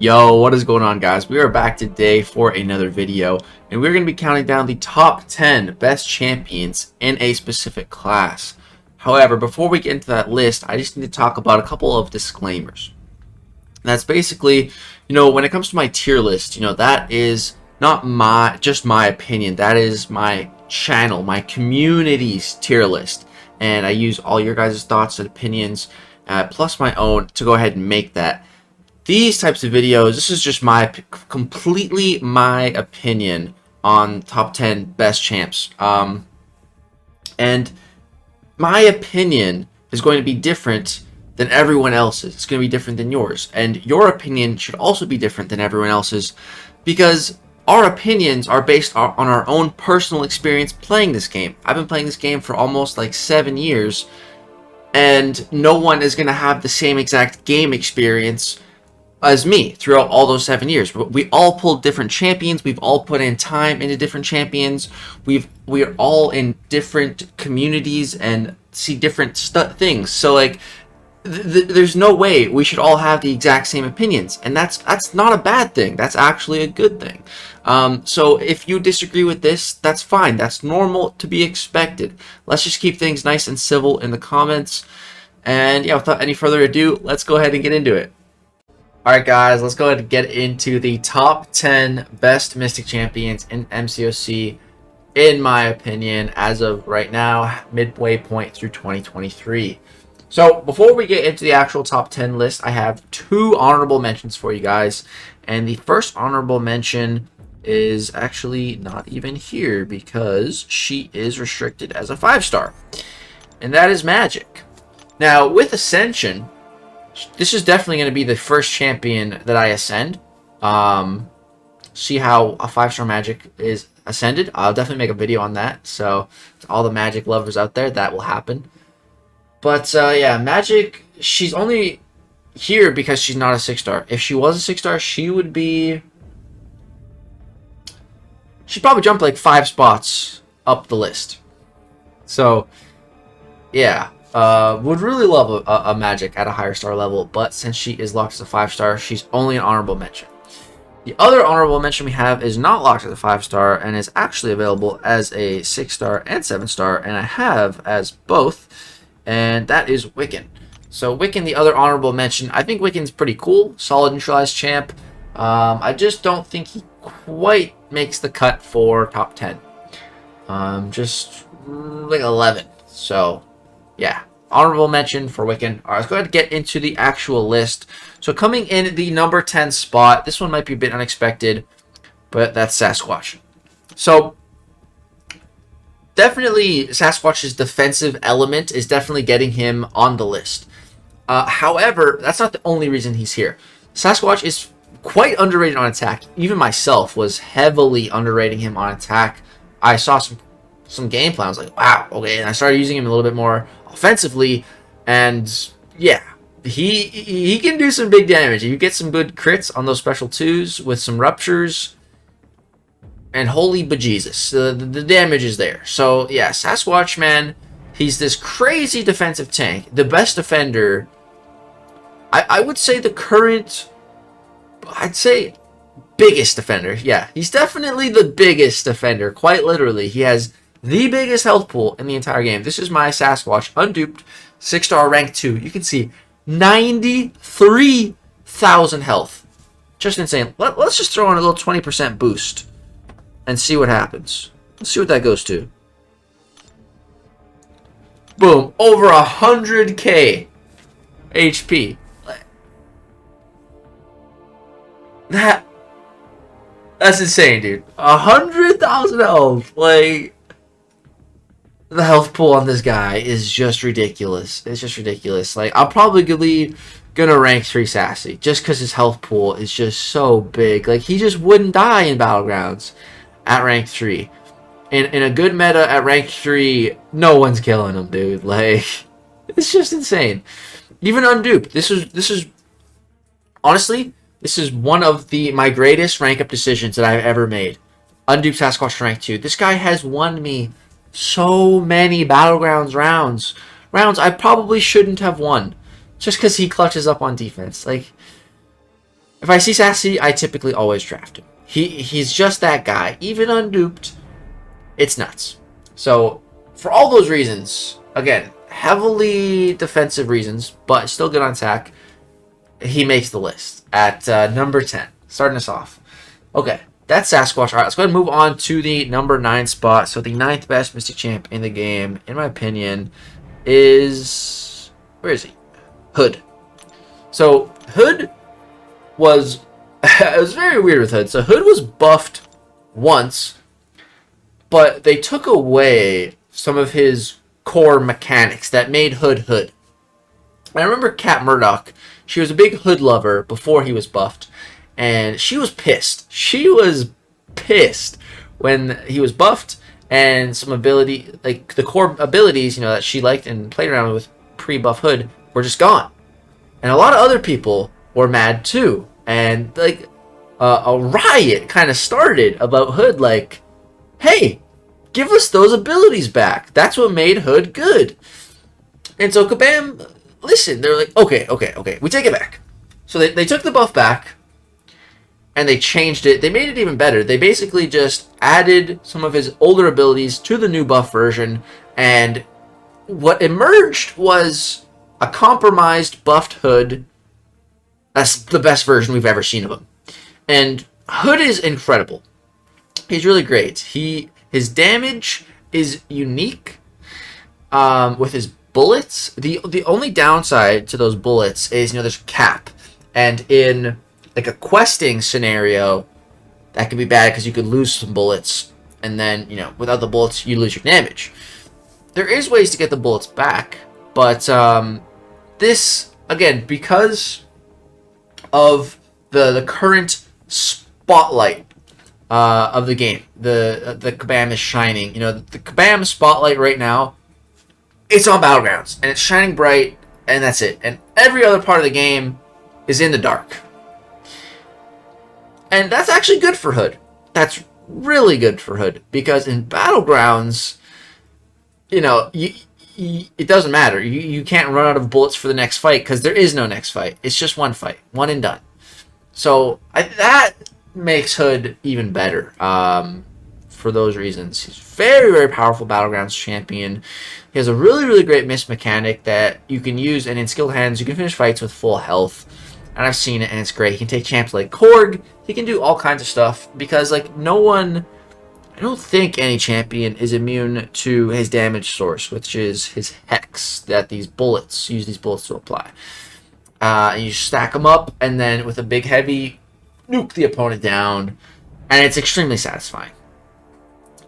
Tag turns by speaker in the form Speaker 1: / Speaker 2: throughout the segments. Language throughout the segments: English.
Speaker 1: Yo, what is going on, guys? We are back today for another video, and we're going to be counting down the top 10 best champions in a specific class. However, before we get into that list, I just need to talk about a couple of disclaimers. And that's basically, when it comes to my tier list, that is not just my opinion. That is my channel, my community's tier list. And I use all your guys' thoughts and opinions, plus my own, to go ahead and make that. These types of videos, this is just completely my opinion on top 10 best champs. And my opinion is going to be different than everyone else's. It's going to be different than yours. And your opinion should also be different than everyone else's, because our opinions are based on our own personal experience playing this game. I've been playing this game for almost like 7 years, and no one is going to have the same exact game experience as me throughout all those 7 years. We all pulled different champions. We've all put in time into different champions. We're all in different communities and see different things. So like, there's no way we should all have the exact same opinions, and that's not a bad thing. That's actually a good thing. So if you disagree with this, that's fine. That's normal, to be expected. Let's just keep things nice and civil in the comments. And yeah, without any further ado, let's go ahead and get into it. Alright guys, let's go ahead and get into the top 10 best Mystic champions in MCOC, in my opinion, as of right now, midway point through 2023. So, before we get into the actual top 10 list, I have 2 honorable mentions for you guys. And the first honorable mention is actually not even here, because she is restricted as a 5-star. And that is Magic. Now, with Ascension, this is definitely going to be the first champion that I ascend. See how a 5-star Magic is ascended. I'll definitely make a video on that. So, to all the Magic lovers out there, that will happen. But, yeah, Magic, she's only here because she's not a 6-star. If she was a 6-star, she would be... she'd probably jump like 5 spots up the list. So, yeah. Would really love a Magic at a higher star level, but since she is locked as a 5-star, she's only an honorable mention. The other honorable mention we have is not locked as a 5-star and is actually available as a 6-star and 7-star, and I have as both, and that is Wiccan. So Wiccan, the other honorable mention, I think Wiccan's pretty cool, solid neutralized champ. I just don't think he quite makes the cut for top 10. Just like 11. So yeah, honorable mention for Wiccan. All right, let's go ahead and get into the actual list. So coming in the number 10 spot, this one might be a bit unexpected, but that's Sasquatch. So definitely Sasquatch's defensive element is definitely getting him on the list. However, that's not the only reason he's here. Sasquatch is quite underrated on attack. Even myself was heavily underrating him on attack. I saw some gameplay. I was like, wow, okay. And I started using him a little bit more offensively, and yeah, he can do some big damage. You get some good crits on those special 2s with some ruptures, and holy bejesus, the damage is there. So yeah, Sasquatch, man, he's this crazy defensive tank, the best defender. I would say the current, I'd say biggest defender. Yeah, he's definitely the biggest defender, quite literally. He has the biggest health pool in the entire game. This is my Sasquatch, unduped, 6-star rank 2. You can see 93,000 health. Just insane. Let's just throw in a little 20% boost and see what happens. Let's see what that goes to. Boom. Over 100k HP. That's insane, dude. 100,000 health. Like, the health pool on this guy is just ridiculous. It's just ridiculous. Like, I'm probably gonna rank 3 Sassy just because his health pool is just so big. Like, he just wouldn't die in Battlegrounds at rank 3. In a good meta at rank 3, no one's killing him, dude. Like, it's just insane. Even unduped. This is honestly, this is one of my greatest rank up decisions that I've ever made. Unduped Sasquatch rank 2. This guy has won me so many Battlegrounds rounds I probably shouldn't have won, just because he clutches up on defense. Like, If I see Sassy, I typically always draft him. He's just that guy. Even unduped, it's nuts. So, for all those reasons, again, heavily defensive reasons, but still good on attack, he makes the list at number 10, starting us off. Okay, that's Sasquatch. All right, let's go ahead and move on to the number 9 spot. So the 9th best Mystic Champ in the game, in my opinion, is... where is he? Hood. So, Hood was... it was very weird with Hood. So, Hood was buffed once, but they took away some of his core mechanics that made Hood Hood. I remember Cat Murdoch. She was a big Hood lover before he was buffed, and she was pissed. She was pissed when he was buffed, and some ability, like the core abilities, you know, that she liked and played around with pre-buff Hood were just gone. And a lot of other people were mad too, and like a riot kind of started about Hood, like, hey, give us those abilities back. That's what made Hood good. And so Kabam, listen, they're like, okay, we take it back. So they took the buff back, and they changed it. They made it even better. They basically just added some of his older abilities to the new buff version, and what emerged was a compromised buffed Hood. That's the best version we've ever seen of him. And Hood is incredible. He's really great. His damage is unique with his bullets. The only downside to those bullets is, you know, there's a cap. And in like a questing scenario, that could be bad because you could lose some bullets. And then, you know, without the bullets, you lose your damage. There is ways to get the bullets back. But this, again, because of the current spotlight of the game, the Kabam is shining. You know, the Kabam spotlight right now, it's on Battlegrounds, and it's shining bright, and that's it. And every other part of the game is in the dark. And that's actually good for Hood. That's really good for Hood, because in Battlegrounds, you know, it doesn't matter. You can't run out of bullets for the next fight, because there is no next fight. It's just one fight, one and done. So that makes Hood even better for those reasons. He's very, very powerful Battlegrounds champion. He has a really, really great miss mechanic that you can use, and in skilled hands, you can finish fights with full health. And I've seen it, and it's great. He can take champs like Korg. He can do all kinds of stuff, because like no one... I don't think any champion is immune to his damage source, which is his Hex, that these bullets, use these bullets to apply. And you stack them up, and then with a big heavy, nuke the opponent down, and it's extremely satisfying.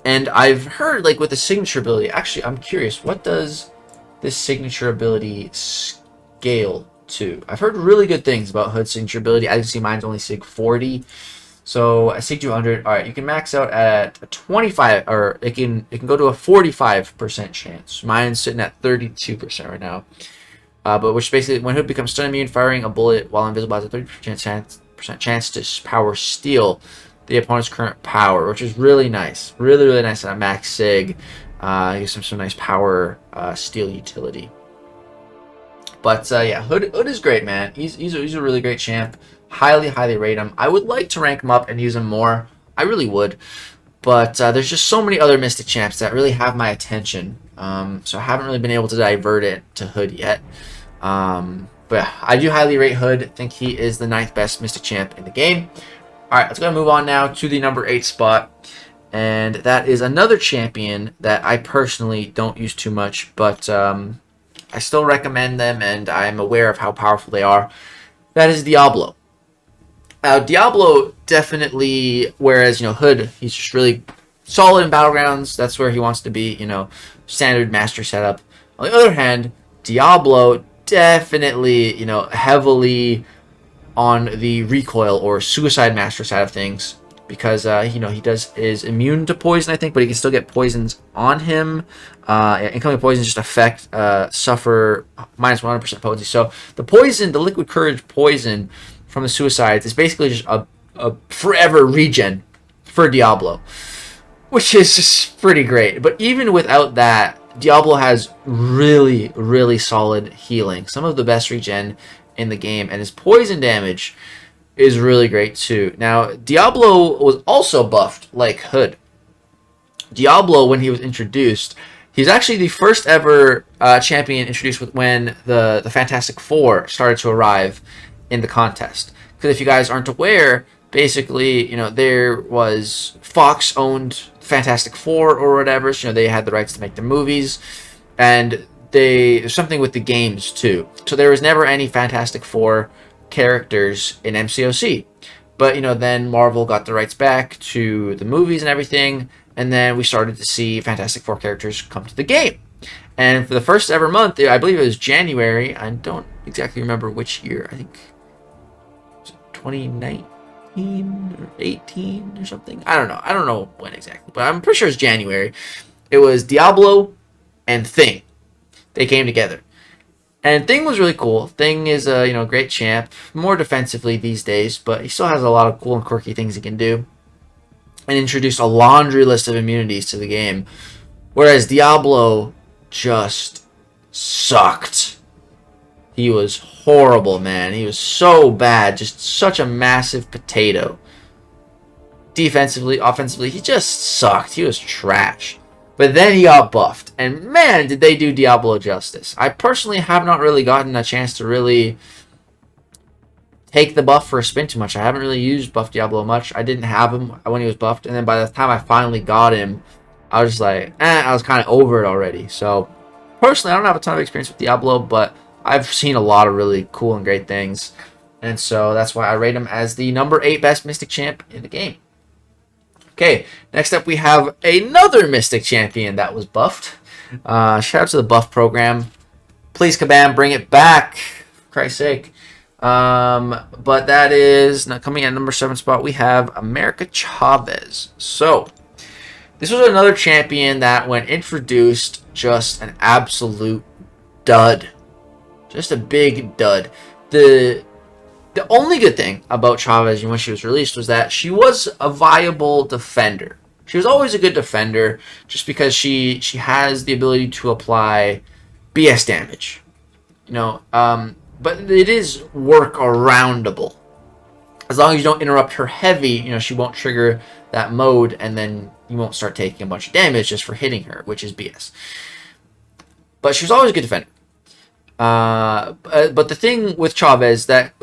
Speaker 1: And I've heard, like, with the signature ability, actually, I'm curious, what does this signature ability scale to? I've heard really good things about Hood's signature ability. As you can see, mine's only Sig 40. So a Sig 200, all right, you can max out at a 25, or it can go to a 45% chance. Mine's sitting at 32% right now. But which basically, when Hood becomes stun immune, firing a bullet while invisible has a 30% chance to power steal the opponent's current power, which is really nice. Really, really nice at a max Sig. Gives him some nice power steal utility. But yeah, Hood is great, man. He's a really great champ. Highly, highly rate him. I would like to rank him up and use him more. I really would. But there's just so many other Mystic champs that really have my attention. So I haven't really been able to divert it to Hood yet. But yeah, I do highly rate Hood. I think he is the 9th best Mystic champ in the game. Alright, let's go and move on now to the number 8 spot. And that is another champion that I personally don't use too much. But I still recommend them, and I'm aware of how powerful they are. That is Diablo. Diablo definitely, whereas, you know, Hood, he's just really solid in Battlegrounds. That's where he wants to be, you know, standard master setup. On the other hand, Diablo definitely, you know, heavily on the recoil or suicide master side of things, because, you know, he is immune to poison, I think, but he can still get poisons on him. Incoming poisons just affect, suffer minus 100% potency. So the poison, the liquid courage poison from the suicides is basically just a forever regen for Diablo, which is just pretty great. But even without that, Diablo has really, really solid healing. Some of the best regen in the game, and his poison damage is really great too. Now, Diablo was also buffed like Hood. Diablo, when he was introduced, he's actually the first ever champion introduced when the Fantastic Four started to arrive in the contest. Because if you guys aren't aware, basically, there was Fox owned Fantastic Four or whatever, so they had the rights to make the movies, and there's something with the games too. So there was never any Fantastic Four characters in mcoc. But then Marvel got the rights back to the movies and everything, and then we started to see Fantastic Four characters come to the game. And for the first ever month, I believe it was January. I don't exactly remember which year. I think it was 2019 or 18 or something. I don't know. I don't know when exactly, but I'm pretty sure it's January. It was Diablo and Thing. They came together. And Thing was really cool. Thing is a great champ, more defensively these days, but he still has a lot of cool and quirky things he can do. And introduced a laundry list of immunities to the game. Whereas Diablo just sucked. He was horrible, man. He was so bad. Just such a massive potato. Defensively, offensively, he just sucked. He was trash. But then he got buffed. And man, did they do Diablo justice. I personally have not really gotten a chance to really take the buff for a spin too much. I haven't really used buff Diablo much. I didn't have him when he was buffed, and then by the time I finally got him, I was just like, I was kind of over it already. So personally, I don't have a ton of experience with Diablo, but I've seen a lot of really cool and great things, and so that's why I rate him as the number 8 best Mystic champ in the game. Okay, next up we have another Mystic champion that was buffed. Shout out to the buff program. Please, Kabam, bring it back, for Christ's sake. But that is not coming at number 7 spot. We have America Chavez. So this was another champion that, when introduced, just an absolute dud, just a big dud. The only good thing about Chavez when she was released was that she was a viable defender. She was always a good defender, just because she has the ability to apply BS damage. But it is work-aroundable. As long as you don't interrupt her heavy, she won't trigger that mode, and then you won't start taking a bunch of damage just for hitting her, which is BS. But she was always a good defender. But the thing with Chavez that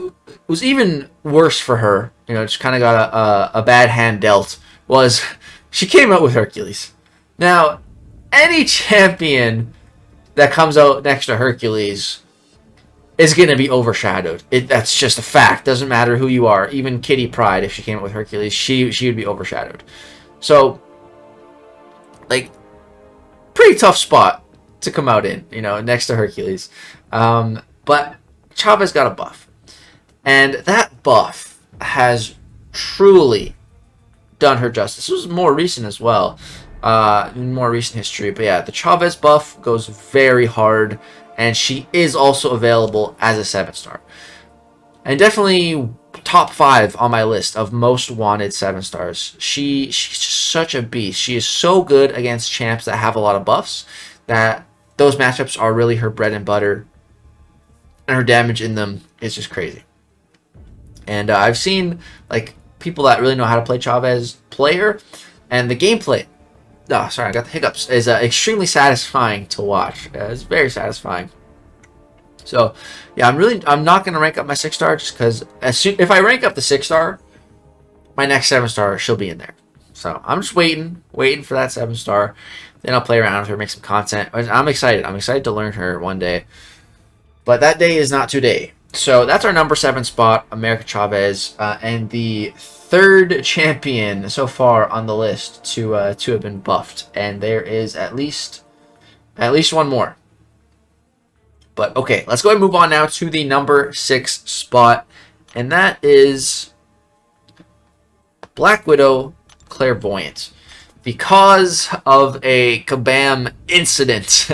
Speaker 1: was even worse for her, just kind of got a bad hand dealt, was she came out with Hercules. Now, any champion that comes out next to Hercules is going to be overshadowed. That's just a fact. Doesn't matter who you are. Even Kitty Pryde, if she came up with Hercules, she would be overshadowed. So, pretty tough spot to come out in, next to Hercules. But Chavez got a buff. And that buff has truly done her justice. This was more recent as well. In more recent history. But yeah, the Chavez buff goes very hard. And she is also available as a 7-star. And definitely top 5 on my list of most wanted 7-stars. She's just such a beast. She is so good against champs that have a lot of buffs that those matchups are really her bread and butter. And her damage in them is just crazy. And I've seen people that really know how to play Chavez play her. And the gameplay, oh, sorry, I got the hiccups, is extremely satisfying to watch. It's very satisfying. So, yeah, I'm not going to rank up my 6-star just because if I rank up the 6-star, my next 7-star, she'll be in there. So, I'm just waiting for that 7-star. Then I'll play around with her, make some content. I'm excited. I'm excited to learn her one day. But that day is not today. So, that's our number 7 spot, America Chavez. And the 3rd champion so far on the list to have been buffed, and there is at least one more. But okay, let's go ahead and move on now to the number 6 spot, and that is Black Widow Claire Voyant, because of a Kabam incident,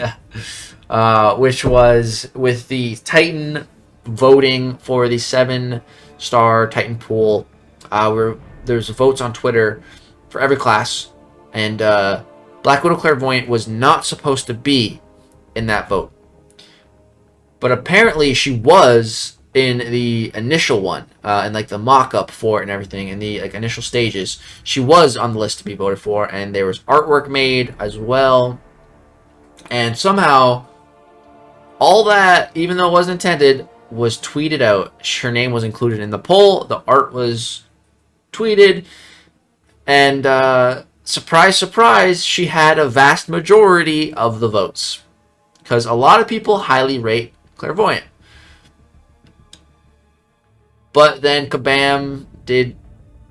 Speaker 1: which was with the Titan voting for the 7-star Titan pool. Where there's votes on Twitter for every class, and Black Widow Claire Voyant was not supposed to be in that vote. But apparently she was in the initial one, and like the mock-up for it and everything, in the like initial stages, she was on the list to be voted for, and there was artwork made as well. And somehow, all that, even though it wasn't intended, was tweeted out. Her name was included in the poll. The art was tweeted, and surprise, surprise, she had a vast majority of the votes, because a lot of people highly rate Claire Voyant. But then Kabam did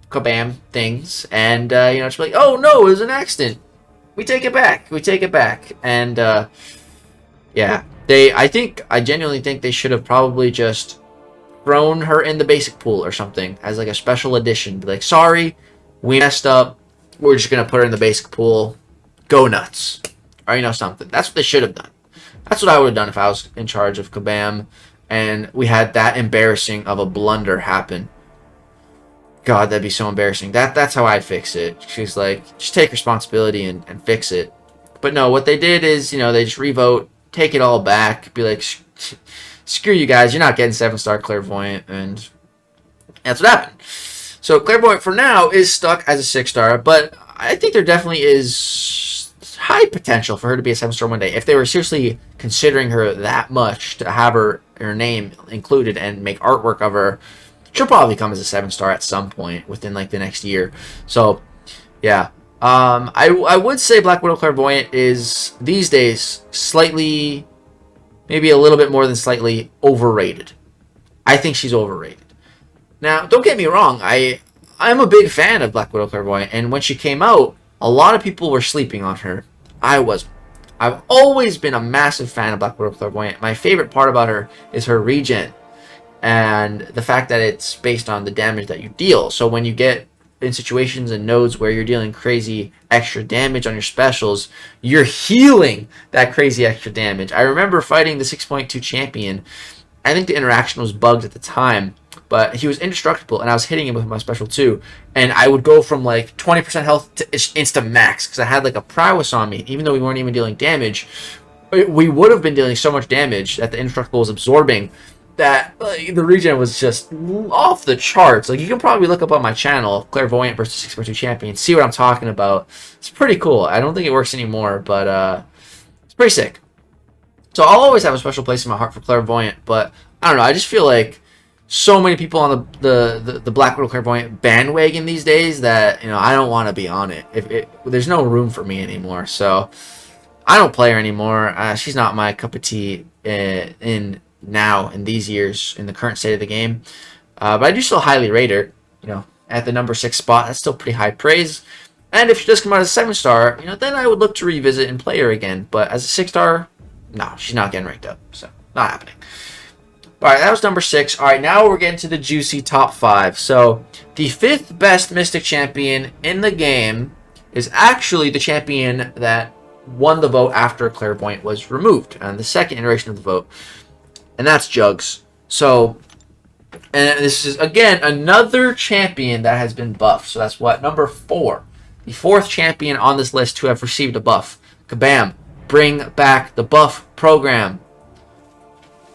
Speaker 1: Kabam things, and you know, it's like, oh no, it was an accident. We take it back. We take it back. And yeah, I genuinely think they should have probably just thrown her in the basic pool or something as like a special edition. Be like, sorry, we messed up. We're just gonna put her in the basic pool. Go nuts, or you know, something. That's what they should have done. That's what I would have done if I was in charge of Kabam, and we had that embarrassing of a blunder happen. God, that'd be so embarrassing. That's how I'd fix it. She's like, just take responsibility and fix it. But no, what they did is, you know, they just revote, take it all back, be like, screw you guys, you're not getting 7-star Claire Voyant, and that's what happened. So Claire Voyant for now is stuck as a 6-star, but I think there definitely is high potential for her to be a 7-star one day. If they were seriously considering her that much to have her name included and make artwork of her, she'll probably come as a 7-star at some point within like the next year. So yeah, I would say Black Widow Claire Voyant is these days slightly, maybe a little bit more than slightly overrated. I think she's overrated. Now, don't get me wrong, I'm a big fan of Black Widow Claire Voyant, and when she came out, a lot of people were sleeping on her. I was. I've always been a massive fan of Black Widow Claire Voyant. My favorite part about her is her regen, and the fact that it's based on the damage that you deal. So when you get in situations and nodes where you're dealing crazy extra damage on your specials, you're healing that crazy extra damage. I remember fighting the 6.2 champion. I think the interaction was bugged at the time, but he was indestructible, and I was hitting him with my special too. And I would go from like 20% health to insta max because I had like a prowess on me, even though we weren't even dealing damage. We would have been dealing so much damage that the indestructible was absorbing, that the regen was just off the charts. Like, you can probably look up on my channel, Claire Voyant versus 6.2 champion, see what I'm talking about. It's pretty cool. I don't think it works anymore, but it's pretty sick. So I'll always have a special place in my heart for Claire Voyant, but I don't know, I just feel like so many people on the Black Widow Claire Voyant bandwagon these days that, you know, I don't want to be on it. There's no room for me anymore, so I don't play her anymore. She's not my cup of tea in these years, in the current state of the game. But I do still highly rate her, you know, at the number 6 spot. That's still pretty high praise. And if she does come out as a 7-star, you know, then I would look to revisit and play her again. But as a 6-star, no, she's not getting ranked up, so not happening. Alright, that was number 6. Alright, now we're getting to the juicy top 5. So, the 5th best Mystic champion in the game is actually the champion that won the vote after Claire Voyant was removed, and the second iteration of the vote, and that's Jugs. So, and this is, again, another champion that has been buffed. So that's what? Number 4. The 4th champion on this list to have received a buff. Kabam. Bring back the buff program.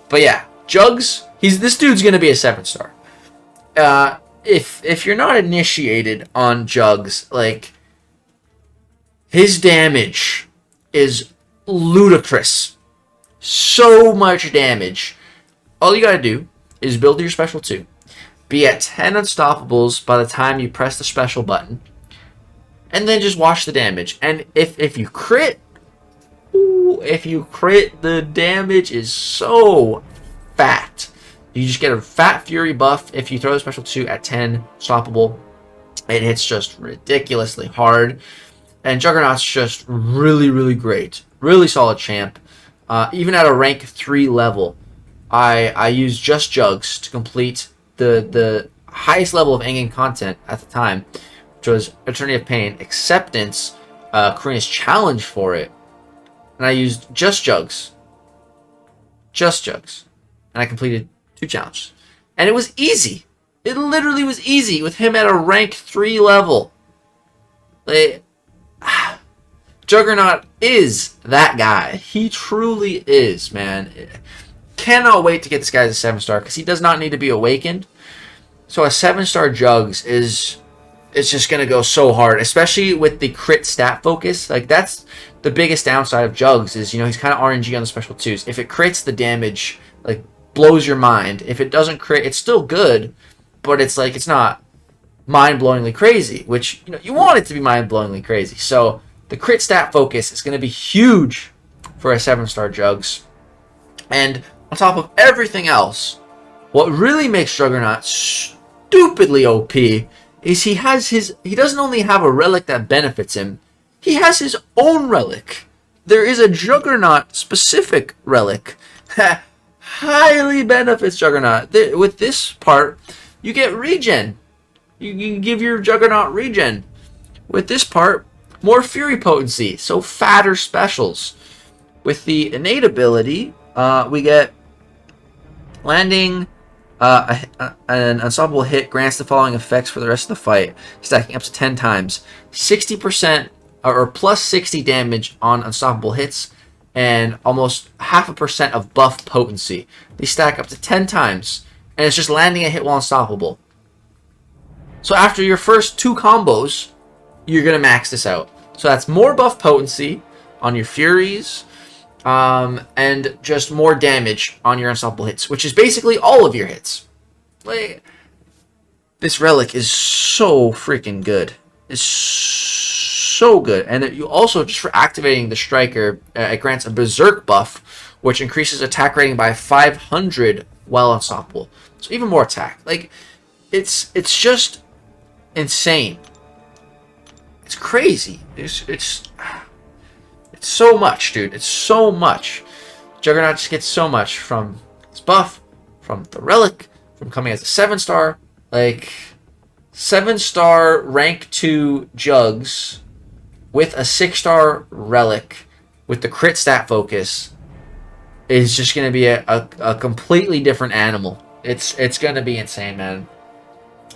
Speaker 1: But yeah, Jugs, this dude's gonna be a 7-star. If you're not initiated on Jugs, like, his damage is ludicrous. So much damage. All you gotta do is build your special 2. Be at 10 unstoppables by the time you press the special button. And then just watch the damage. And if you crit, the damage is so fat. You just get a Fat Fury buff if you throw the special 2 at 10 stoppable. It hits just ridiculously hard. And Juggernaut's just really, really great. Really solid champ. Even at a rank 3 level, I used just Jugs to complete the highest level of endgame content at the time, which was Eternity of Pain, Acceptance, Karina's challenge for it. And I used just Jugs. Just Jugs. And I completed 2 challenges. And it was easy. It literally was easy with him at a rank 3 level. Juggernaut is that guy. He truly is, man. Cannot wait to get this guy as a 7-star because he does not need to be awakened. So a 7-star Jugs is just going to go so hard, especially with the crit stat focus. Like, that's the biggest downside of Jugs is, you know, he's kind of RNG on the special 2s. If it crits, the damage, like, blows your mind. If it doesn't crit, it's still good, but it's like, it's not mind-blowingly crazy, which, you know, you want it to be mind-blowingly crazy. So the crit stat focus is going to be huge for a 7-star Jugs. And on top of everything else, what really makes Juggernaut stupidly OP is he doesn't only have a relic that benefits him, he has his own relic. There is a Juggernaut specific relic that highly benefits Juggernaut. With this part, you get regen. You can give your Juggernaut regen. With this part, more fury potency, so fatter specials. With the innate ability, we get landing an unstoppable hit grants the following effects for the rest of the fight, stacking up to 10 times. 60% or plus 60 damage on unstoppable hits, and almost 0.5% of buff potency. They stack up to 10 times, and it's just landing a hit while unstoppable. So after your first 2 combos, you're going to max this out. So that's more buff potency on your Furies, and just more damage on your unstoppable hits, which is basically all of your hits. Like, this relic is so freaking good. It's so good. And you also, just for activating the Striker, it grants a Berserk buff, which increases attack rating by 500 while unstoppable. So even more attack. Like, it's just insane. It's crazy. It's so much, dude. It's so much. Juggernaut just gets so much from his buff, from the relic, from coming as a 7-star. Like, 7-star rank 2 Jugs with a 6-star relic with the crit stat focus is just going to be a completely different animal. It's going to be insane, man.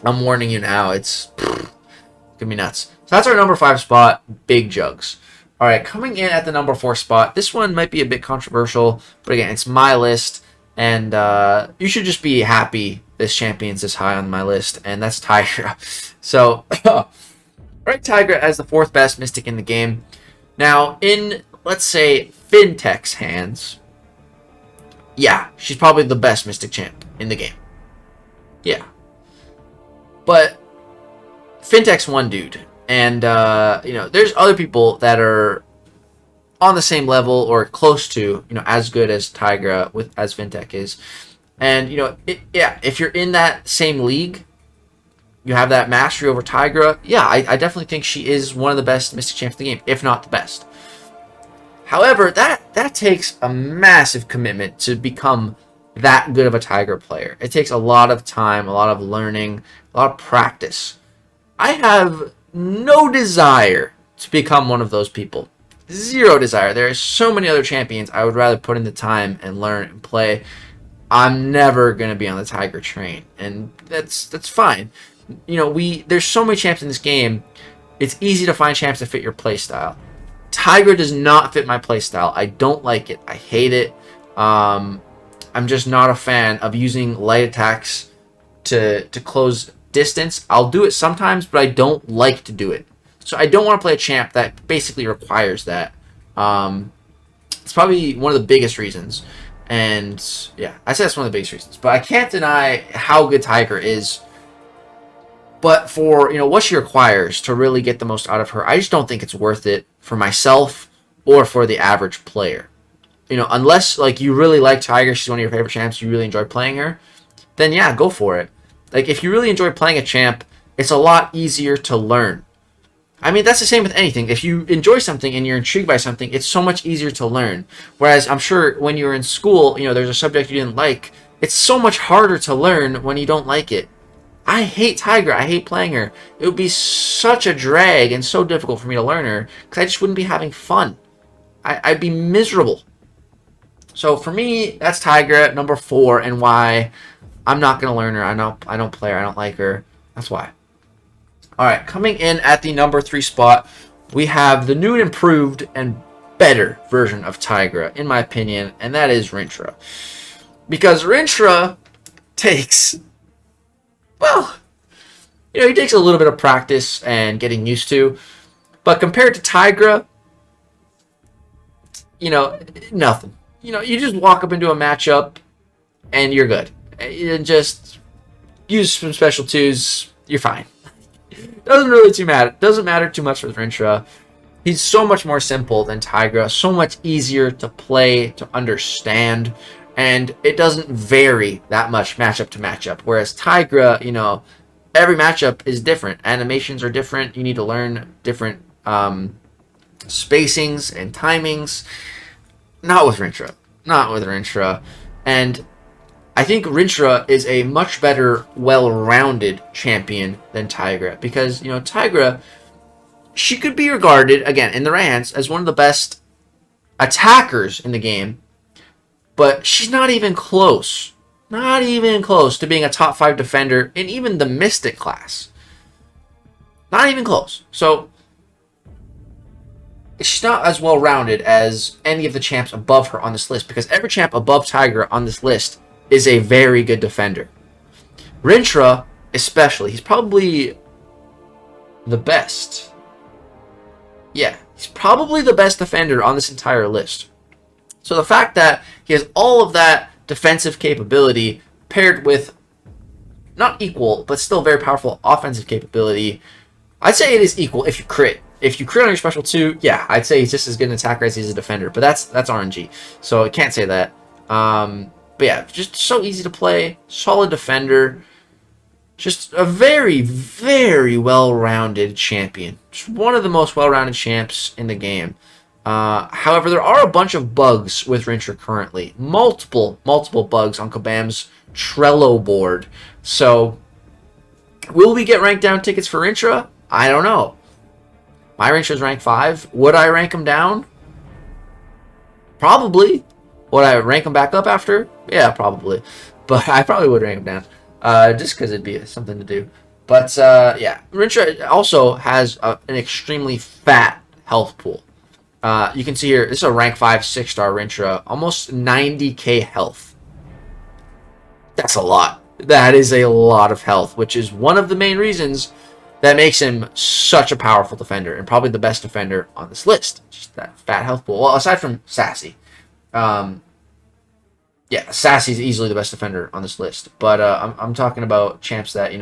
Speaker 1: I'm warning you now. It's going to be nuts. So that's our number 5 spot, Big Jugs. All right, coming in at the number 4 spot, this one might be a bit controversial, but again, it's my list, and you should just be happy this champion's this high on my list, and that's Tigra. So, right, Tigra as the 4th best Mystic in the game. Now, in, let's say, Fintech's hands, yeah, she's probably the best Mystic champ in the game. Yeah. But Fintech's one dude. And, you know, there's other people that are on the same level or close to, you know, as good as Tigra as Fintech is. And, you know, yeah, if you're in that same league, you have that mastery over Tigra, yeah, I definitely think she is one of the best Mystic champs in the game, if not the best. However, that takes a massive commitment to become that good of a Tigra player. It takes a lot of time, a lot of learning, a lot of practice. I have no desire to become one of those people. Zero desire. There are so many other champions I would rather put in the time and learn and play. I'm never going to be on the Tigra train, and that's fine. You know, there's so many champs in this game, it's easy to find champs that fit your playstyle. Tigra does not fit my playstyle. I don't like it. I hate it. I'm just not a fan of using light attacks to close distance. I'll do it sometimes, but I don't like to do it. So I don't want to play a champ that basically requires that. It's probably one of the biggest reasons. And yeah, I say that's one of the biggest reasons. But I can't deny how good Tigra is. But for, you know, what she requires to really get the most out of her, I just don't think it's worth it for myself or for the average player. You know, unless like you really like Tigra, she's one of your favorite champs, you really enjoy playing her, then yeah, go for it. Like, if you really enjoy playing a champ, it's a lot easier to learn. I mean, that's the same with anything. If you enjoy something and you're intrigued by something, it's so much easier to learn. Whereas I'm sure when you're in school, you know, there's a subject you didn't like, it's so much harder to learn when you don't like it. I hate Tigra. I hate playing her. It would be such a drag and so difficult for me to learn her because I just wouldn't be having fun. I'd be miserable. So for me, that's Tigra, number 4, and why I'm not going to learn her. I don't play her. I don't like her. That's why. All right, coming in at the number 3 spot, we have the new and improved and better version of Tigra, in my opinion, and that is Rintrah. Because Rintrah takes, well, he takes a little bit of practice and getting used to. But compared to Tigra, nothing. You just walk up into a matchup and you're good. And just use some special twos, you're fine. Doesn't matter too much with Rintrah. He's so much more simple than Tigra, so much easier to play, to understand, and it doesn't vary that much matchup to matchup. Whereas Tigra, every matchup is different. Animations are different. You need to learn different spacings and timings. Not with Rintrah. And I think Rintrah is a much better, well-rounded champion than Tigra. Because, Tigra, she could be regarded, again, in the right hands, as one of the best attackers in the game. But she's not even close. Not even close to being a top 5 defender in even the Mystic class. Not even close. So, she's not as well-rounded as any of the champs above her on this list. Because every champ above Tigra on this list is a very good defender. Rintrah, especially, he's probably the best. Yeah, he's probably the best defender on this entire list. So the fact that he has all of that defensive capability paired with not equal, but still very powerful offensive capability, I'd say it is equal if you crit. If you crit on your special 2, yeah, I'd say he's just as good an attacker as he's a defender. But that's RNG, so I can't say that. But yeah, just so easy to play, solid defender, just a very, very well-rounded champion. Just one of the most well-rounded champs in the game. However, there are a bunch of bugs with Rintrah currently. Multiple bugs on Kabam's Trello board. So, will we get ranked down tickets for Rintrah? I don't know. My Rintrah is rank 5. Would I rank him down? Probably. Would I rank him back up after? Yeah, probably. But I probably would rank him down. Just because it'd be something to do. But, yeah. Rintrah also has an extremely fat health pool. You can see here, this is a rank 5 6-star Rintrah. Almost 90k health. That's a lot. That is a lot of health, which is one of the main reasons that makes him such a powerful defender. And probably the best defender on this list. Just that fat health pool. Well, aside from Sassy. Yeah, Sassy's easily the best defender on this list. But I'm talking about champs that,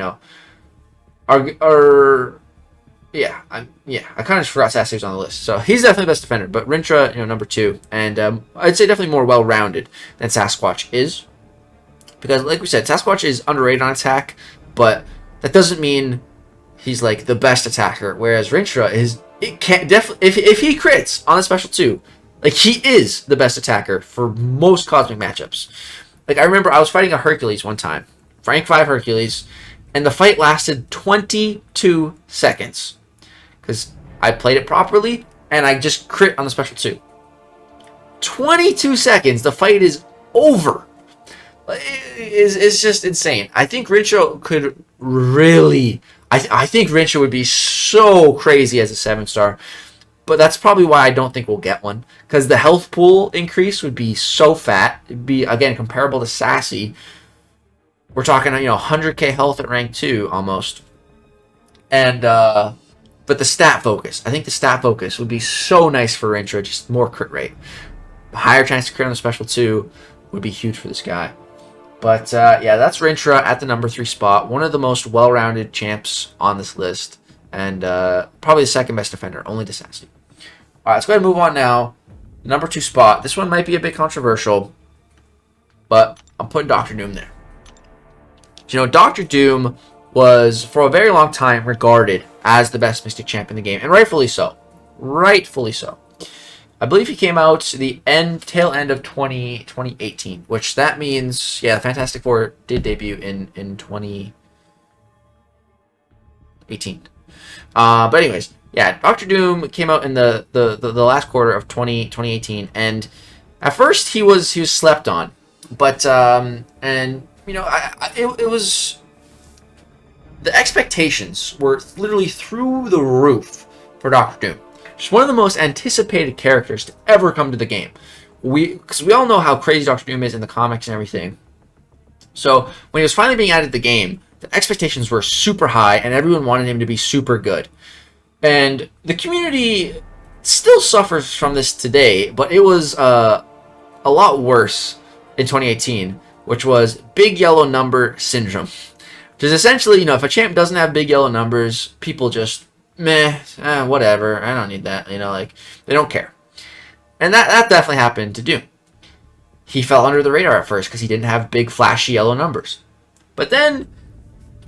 Speaker 1: are yeah, I kind of just forgot Sassy was on the list. So he's definitely the best defender. But Rintrah, number 2. And I'd say definitely more well-rounded than Sasquatch is. Because, like we said, Sasquatch is underrated on attack. But that doesn't mean he's, like, the best attacker. Whereas Rintrah is, it can't definitely, if he crits on a special 2, like, he is the best attacker for most Cosmic matchups. Like, I remember I was fighting a Hercules one time. Rank 5 Hercules. And the fight lasted 22 seconds. Because I played it properly, and I just crit on the special 2. 22 seconds, the fight is over. It's just insane. I think Rintrah could really... I think Rintrah would be so crazy as a 7-star. But that's probably why I don't think we'll get one. Because the health pool increase would be so fat. It'd be, again, comparable to Sassy. We're talking, 100k health at rank 2, almost. And, but the stat focus. I think the stat focus would be so nice for Rintrah. Just more crit rate. Higher chance to crit on the special 2 would be huge for this guy. But, yeah, that's Rintrah at the number 3 spot. One of the most well-rounded champs on this list. And, probably the second best defender, only to Sassy. Alright, let's go ahead and move on now. Number 2 spot. This one might be a bit controversial. But I'm putting Dr. Doom there. Dr. Doom was, for a very long time, regarded as the best Mystic champ in the game. And rightfully so. Rightfully so. I believe he came out the tail end of 2018. Which that means, yeah, Fantastic Four did debut in 2018. But anyways, yeah, Dr. Doom came out in the last quarter of 2018. And at first, he was slept on. But, it was... The expectations were literally through the roof for Dr. Doom. Just one of the most anticipated characters to ever come to the game. because we all know how crazy Doctor Doom is in the comics and everything. So when he was finally being added to the game, the expectations were super high, and everyone wanted him to be super good. And the community still suffers from this today, but it was a lot worse in 2018, which was big yellow number syndrome. Which is essentially, if a champ doesn't have big yellow numbers, people just, whatever, I don't need that, like, they don't care. And that definitely happened to Doom. He fell under the radar at first because he didn't have big flashy yellow numbers. But then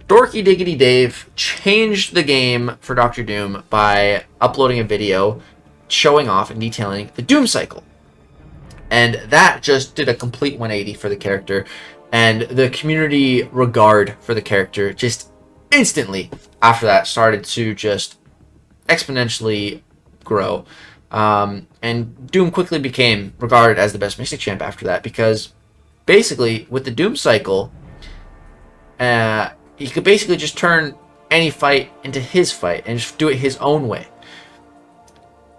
Speaker 1: Dorky Diggity Dave changed the game for Doctor Doom by uploading a video showing off and detailing the Doom cycle. And that just did a complete 180 for the character. And the community regard for the character just instantly after that started to just exponentially grow. And Doom quickly became regarded as the best Mystic champ after that, because basically with the Doom cycle, he could basically just turn any fight into his fight and just do it his own way.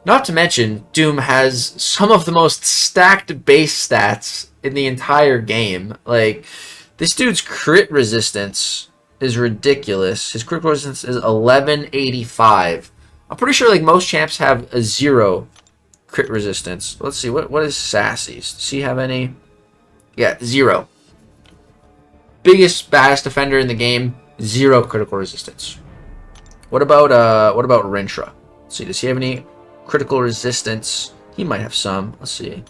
Speaker 1: Not to mention, Doom has some of the most stacked base stats in the entire game. Like, this dude's crit resistance is ridiculous. His crit resistance is 1185. I'm pretty sure like most champs have a 0 crit resistance. Let's see, what is Sassy's? Does he have any? Yeah, 0. Biggest, baddest defender in the game, 0 critical resistance. What about Rintrah? Let's see, does he have any critical resistance? He might have some. Let's see.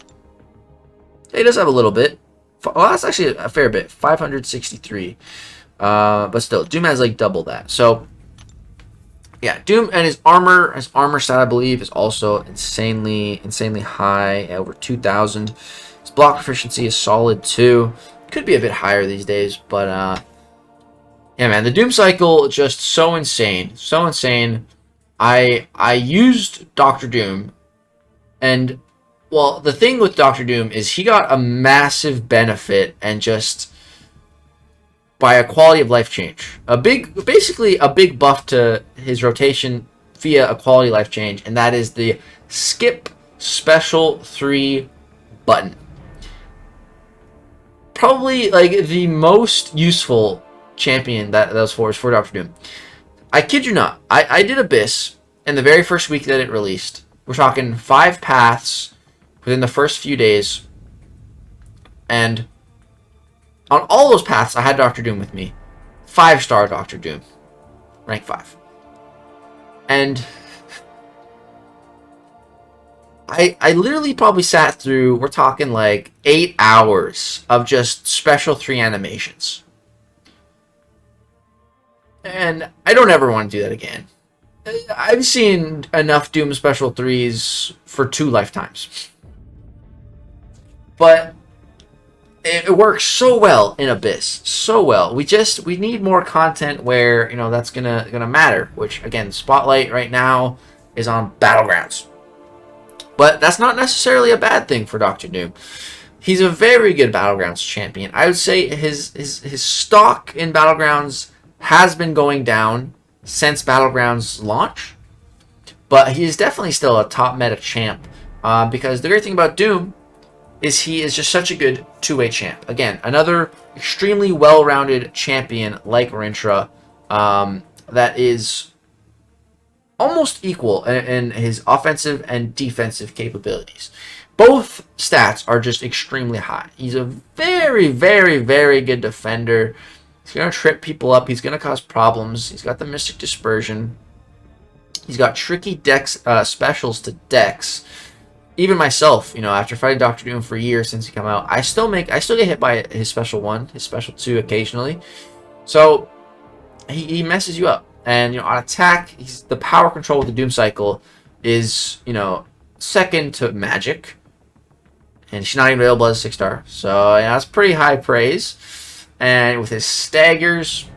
Speaker 1: He does have a little bit. Well, that's actually a fair bit. 563. But still, Doom has like double that. So yeah, Doom and his armor stat, I believe, is also insanely high, over 2,000. His block proficiency is solid too. Could be a bit higher these days, but yeah, man, the Doom cycle just so insane, so insane. I used Doctor Doom, and well, the thing with Doctor Doom is he got a massive benefit and just by a quality of life change. Basically a big buff to his rotation via a quality life change, and that is the skip special 3 button. Probably like the most useful champion that was for Doctor Doom. I kid you not, I did Abyss in the very first week that it released. We're talking 5 paths within the first few days, and on all those paths I had Doctor Doom with me. 5-star Doctor Doom, rank 5, and I literally probably sat through, we're talking like 8 hours of just special 3 animations. And I don't ever want to do that again. I've seen enough Doom special 3s for 2 lifetimes. But it works so well in Abyss, so well. We need more content where, that's gonna matter, which again, Spotlight right now is on Battlegrounds. But that's not necessarily a bad thing for Doctor Doom. He's a very good Battlegrounds champion. I would say his stock in Battlegrounds has been going down since Battlegrounds launch, but he is definitely still a top meta champ, because the great thing about Doom is he is just such a good two-way champ. Again, another extremely well-rounded champion like Rintrah, that is almost equal in his offensive and defensive capabilities. Both stats are just extremely high. He's a very, very, very good defender. He's going to trip people up. He's going to cause problems. He's got the Mystic Dispersion. He's got tricky dex specials to dex. Even myself, after fighting Doctor Doom for years since he came out, I still get hit by his special 1, his special 2 occasionally. So he messes you up. And on attack, the power control with the Doom cycle is second to Magic, and she's not even available as a 6-star. So that's pretty high praise. And with his staggers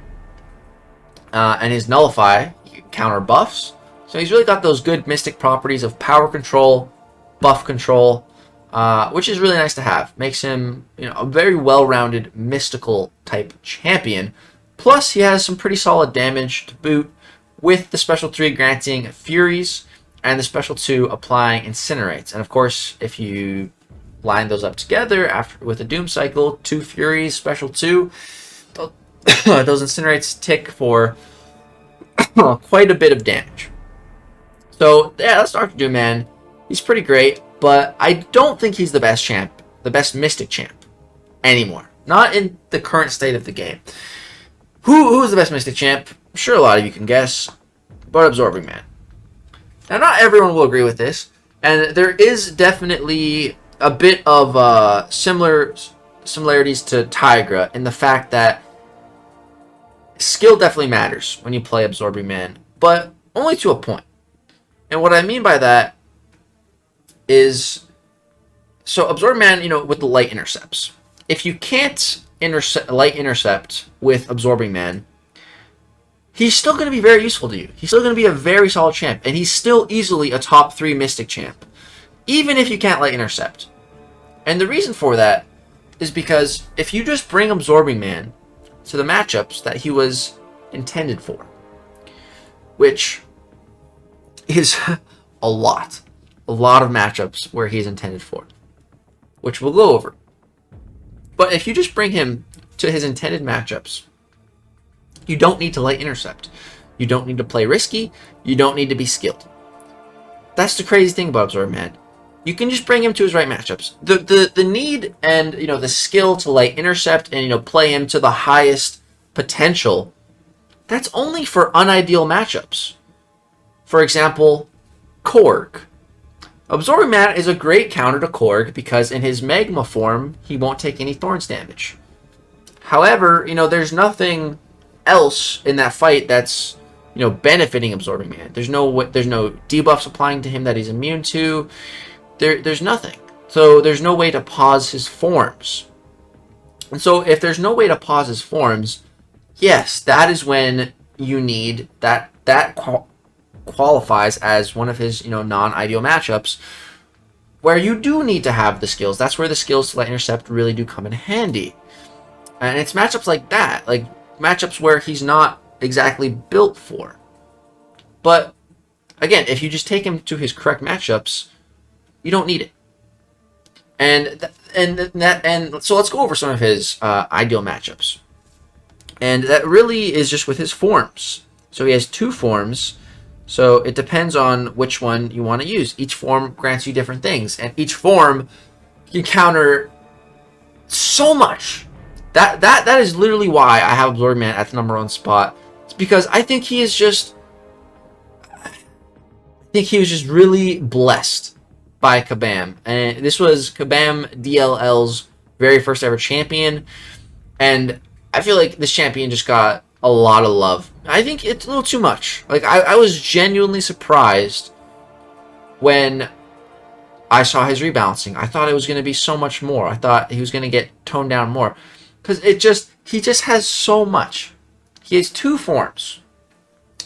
Speaker 1: and his nullify, you can counter buffs. So he's really got those good mystic properties of power control, buff control, which is really nice to have. Makes him a very well-rounded mystical type champion. Plus, he has some pretty solid damage to boot, with the special 3 granting Furies and the special 2 applying Incinerates. And of course, if you line those up together after with a Doom Cycle, 2 Furies, Special 2. Those Incinerates tick for quite a bit of damage. So yeah, that's Dr. Doom, man. He's pretty great, but I don't think he's the best champ, the best Mystic champ anymore. Not in the current state of the game. Who's the best Mystic champ? I'm sure a lot of you can guess, but Absorbing Man. Now, not everyone will agree with this, and there is definitely a bit of similarities to Tigra in the fact that skill definitely matters when you play Absorbing Man, but only to a point. And what I mean by that is, so Absorbing Man, you know, with the light intercepts. If you can't light intercept with Absorbing Man, he's still going to be very useful to you. He's still going to be a very solid champ, and he's still easily a top 3 Mystic champ, even if you can't light intercept. And the reason for that is because if you just bring Absorbing Man to the matchups that he was intended for, which is a lot of matchups where he's intended for, which we'll go over. But if you just bring him to his intended matchups, you don't need to light intercept. You don't need to play risky. You don't need to be skilled. That's the crazy thing about Absorbing Man. You can just bring him to his right matchups. The need and, you know, the skill to light intercept and, you know, play him to the highest potential, that's only for unideal matchups. For example, Korg. Absorbing Man is a great counter to Korg because in his Magma form, he won't take any Thorns damage. However, you know, there's nothing else in that fight that's, you know, benefiting Absorbing Man. There's no debuffs applying to him that he's immune to. There's nothing. So there's no way to pause his forms. And so if there's no way to pause his forms, yes, that is when you need that qualifies as one of his, you know, non-ideal matchups where you do need to have the skills. That's where the skills to light intercept really do come in handy. And it's matchups like that, like matchups where he's not exactly built for. But again, if you just take him to his correct matchups, you don't need it. And so let's go over some of his ideal matchups. And that really is just with his forms. So he has 2 forms. So it depends on which one you want to use. Each form grants you different things, and each form can counter so much. That is literally why I have Absorbing Man at the #1 spot. It's because I think he was just really blessed by Kabam. And this was Kabam DLL's very first ever champion. And I feel like this champion just got a lot of love. I think it's a little too much. Like, I was genuinely surprised when I saw his rebalancing. I thought it was going to be so much more. I thought he was going to get toned down more. Because he just has so much. He has 2 forms.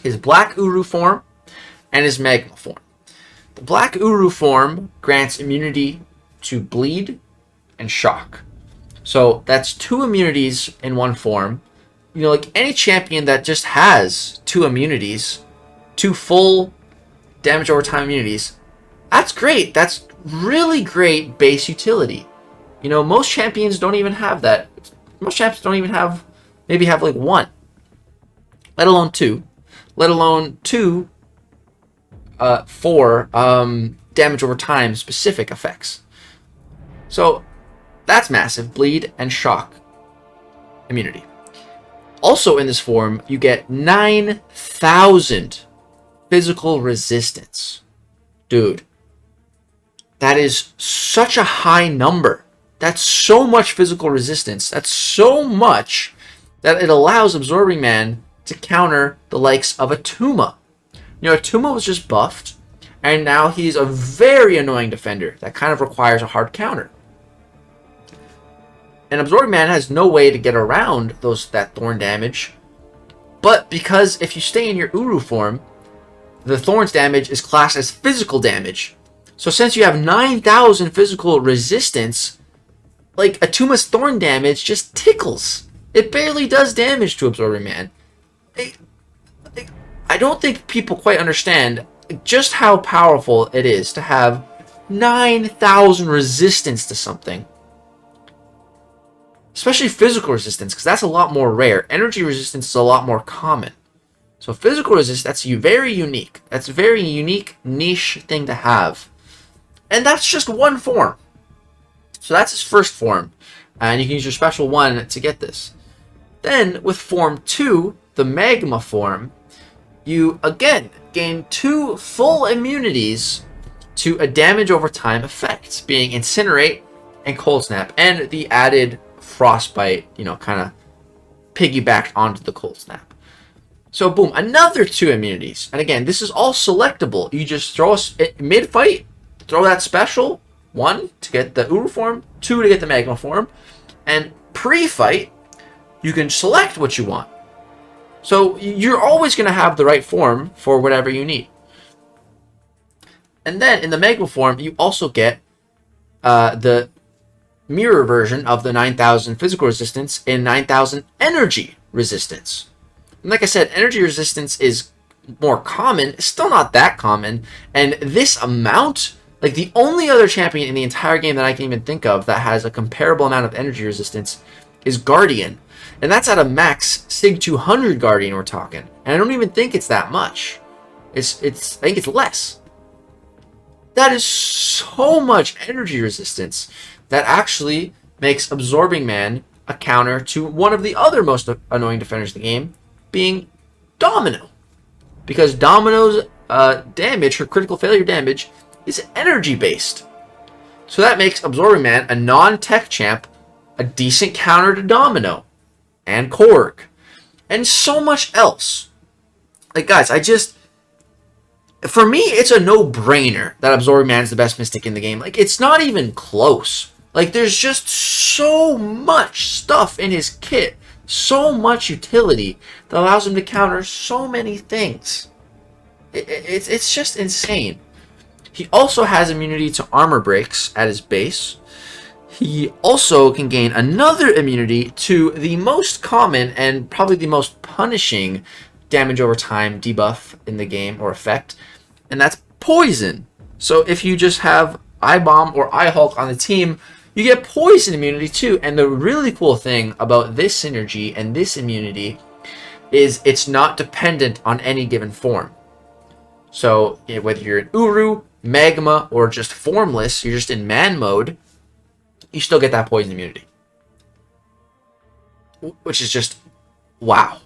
Speaker 1: His Black Uru form and his Magma form. The Black Uru form grants immunity to bleed and shock. So that's 2 immunities in one form. You know, like any champion that just has 2 immunities, 2 full damage over time immunities, that's great. That's really great base utility. You know, most champions don't even have that. Most champions don't even have, maybe have like 1, let alone 2, let alone 2 for damage over time specific effects. So that's massive. Bleed and shock immunity. Also in this form, you get 9,000 physical resistance. Dude, that is such a high number. That's so much physical resistance. That's so much that it allows Absorbing Man to counter the likes of Atuma. You know, Atuma was just buffed, and now he's a very annoying defender that kind of requires a hard counter. And Absorbing Man has no way to get around that Thorn damage, but because if you stay in your Uru form, the Thorns damage is classed as physical damage. So since you have 9,000 physical resistance, like Atuma's Thorn damage just tickles. It barely does damage to Absorbing Man. I don't think people quite understand just how powerful it is to have 9,000 resistance to something. Especially physical resistance, because that's a lot more rare. Energy resistance is a lot more common. So physical resistance, that's very unique. That's a very unique, niche thing to have. And that's just one form. So that's his first form. And you can use your special 1 to get this. Then, with form 2, the magma form, you, again, gain 2 full immunities to a damage over time effect, being Incinerate and Cold Snap, and the added Frostbite, you know, kind of piggybacked onto the Cold Snap. So boom, another 2 immunities. And again, this is all selectable. You just throw us mid-fight, throw that special, 1 to get the Uru form, 2 to get the Magma form, and pre-fight, you can select what you want. So you're always going to have the right form for whatever you need. And then in the Magma form, you also get the mirror version of the 9,000 physical resistance and 9,000 energy resistance. And like I said, energy resistance is more common. It's still not that common. And this amount, like the only other champion in the entire game that I can even think of that has a comparable amount of energy resistance is Guardian. And that's at a max Sig 200 Guardian we're talking. And I don't even think it's that much. I think it's less. That is so much energy resistance that actually makes Absorbing Man a counter to one of the other most annoying defenders in the game, being Domino. Because Domino's damage, her critical failure damage, is energy based. So that makes Absorbing Man, a non-tech champ, a decent counter to Domino and Korg and so much else. Like, guys, for me, it's a no-brainer that Absorbing Man is the best Mystic in the game. Like, it's not even close. Like, there's just so much stuff in his kit, so much utility that allows him to counter so many things. It's just insane. He also has immunity to armor breaks at his base. He also can gain another immunity to the most common and probably the most punishing damage over time debuff in the game or effect, and that's poison. So if you just have I-Bomb or I-Hulk on the team, you get poison immunity too. And the really cool thing about this synergy and this immunity is it's not dependent on any given form. So whether you're in Uru, Magma, or just formless, you're just in man mode, you still get that poison immunity. Which is just, wow.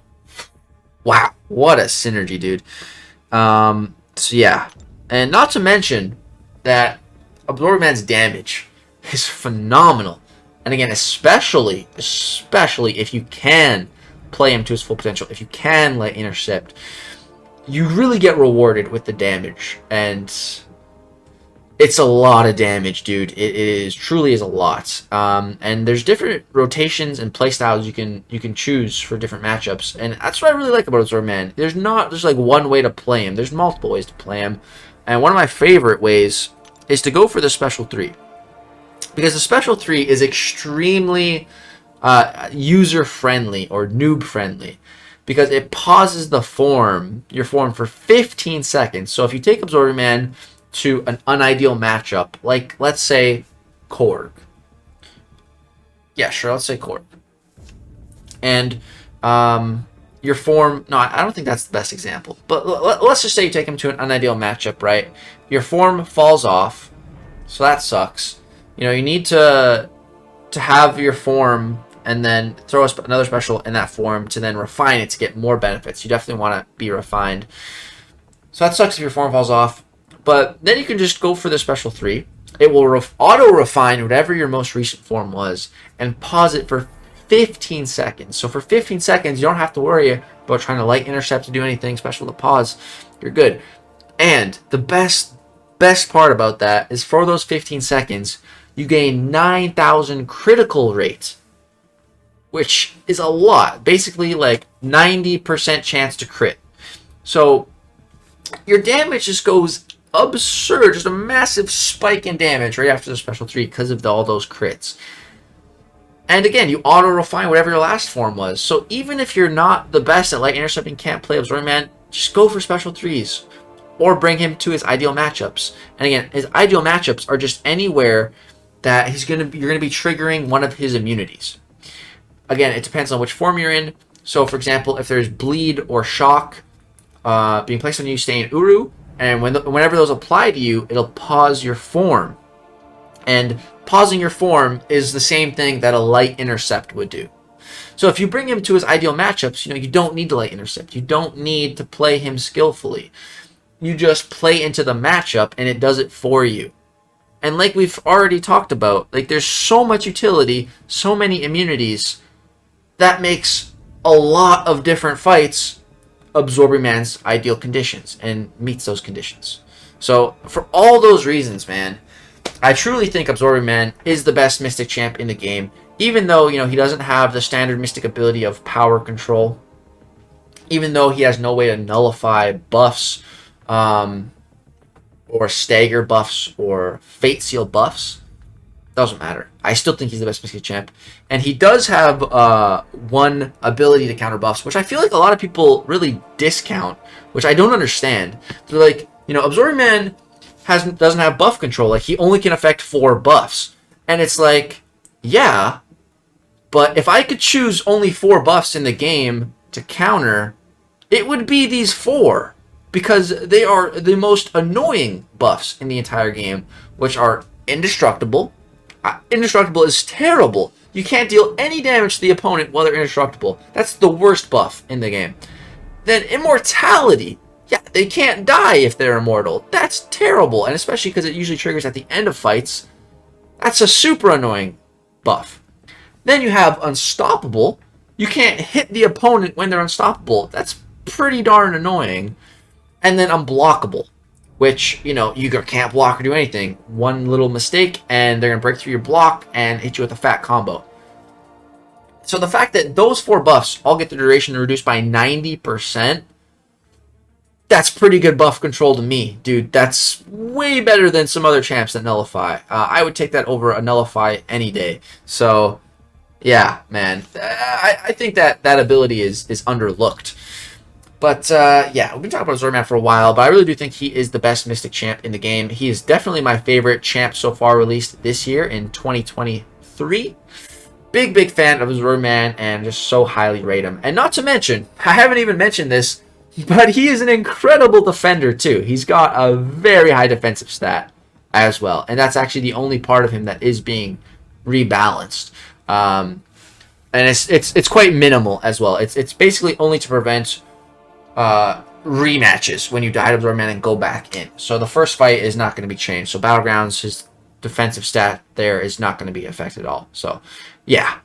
Speaker 1: Wow, what a synergy, dude. So yeah, and not to mention that Absorbing Man's damage is phenomenal. And again, especially if you can play him to his full potential, if you can let intercept, you really get rewarded with the damage. And it's a lot of damage, dude. It truly is a lot. And there's different rotations and playstyles you can choose for different matchups, and that's what I really like about Absorbing Man. There's like one way to play him. There's multiple ways to play him, and one of my favorite ways is to go for the special 3, because the special 3 is extremely user friendly or noob friendly, because it pauses your form for 15 seconds. So if you take Absorbing Man to an unideal matchup, like let's say Korg. Yeah, sure, let's say Korg. And your form, no, I don't think that's the best example, but let's just say you take him to an unideal matchup, right? Your form falls off, so that sucks. You know, you need to have your form and then throw another special in that form to then refine it to get more benefits. You definitely want to be refined. So that sucks if your form falls off. But then you can just go for the special 3. It will auto-refine whatever your most recent form was and pause it for 15 seconds. So for 15 seconds, you don't have to worry about trying to light intercept to do anything special to pause. You're good. And the best part about that is for those 15 seconds, you gain 9,000 critical rate, which is a lot. Basically like 90% chance to crit. So your damage just goes absurd, just a massive spike in damage right after the special 3 because of all those crits. And again, you auto refine whatever your last form was. So even if you're not the best at light intercepting, can't play Absorbing Man, just go for special 3s. or bring him to his ideal matchups. And again, his ideal matchups are just anywhere that you're going to be triggering one of his immunities. Again, it depends on which form you're in. So, for example, if there's bleed or shock being placed on you, stay in Uru, and whenever those apply to you, it'll pause your form. And pausing your form is the same thing that a light intercept would do. So if you bring him to his ideal matchups, you don't need to light intercept. You don't need to play him skillfully. You just play into the matchup, and it does it for you. And like we've already talked about, like there's so much utility, so many immunities, that makes a lot of different fights Absorbing Man's ideal conditions and meets those conditions. So for all those reasons, man, I truly think Absorbing Man is the best Mystic champ in the game, even though, he doesn't have the standard Mystic ability of power control, even though he has no way to nullify buffs, or stagger buffs or fate seal buffs. Doesn't matter. I still think he's the best Mystic champ. And he does have one ability to counter buffs, which I feel like a lot of people really discount, which I don't understand. They're like, Absorbing Man doesn't have buff control. Like, he only can affect 4 buffs. And it's like, yeah, but if I could choose only 4 buffs in the game to counter, it would be these 4. Because they are the most annoying buffs in the entire game, which are Indestructible. Indestructible is terrible. You can't deal any damage to the opponent while they're indestructible. That's the worst buff in the game. Then Immortality. Yeah, they can't die if they're immortal. That's terrible, and especially because it usually triggers at the end of fights. That's a super annoying buff. Then you have Unstoppable. You can't hit the opponent when they're unstoppable. That's pretty darn annoying. And then Unblockable, which, you can't block or do anything. One little mistake, and they're going to break through your block and hit you with a fat combo. So the fact that those 4 buffs all get the duration reduced by 90%, that's pretty good buff control to me, dude. That's way better than some other champs that nullify. I would take that over a nullify any day. So, yeah, man. I think that ability is underlooked. But, yeah, we've been talking about Absorbing Man for a while, but I really do think he is the best Mystic champ in the game. He is definitely my favorite champ so far released this year in 2023. Big fan of Absorbing Man, and just so highly rate him. And not to mention, I haven't even mentioned this, but he is an incredible defender, too. He's got a very high defensive stat as well. And that's actually the only part of him that is being rebalanced. And it's quite minimal as well. It's basically only to prevent rematches when you die to Absorbing Man and go back in. So the first fight is not going to be changed. So Battlegrounds, his defensive stat there is not going to be affected at all. So yeah,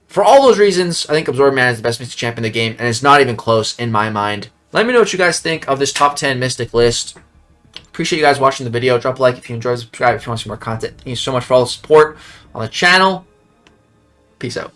Speaker 1: for all those reasons, I think Absorbing Man is the best Mystic champ in the game, and it's not even close in my mind. Let me know what you guys think of this top 10 Mystic list. Appreciate you guys watching the video. Drop a like if you enjoyed, subscribe if you want to see more content. Thank you so much for all the support on the channel. Peace out.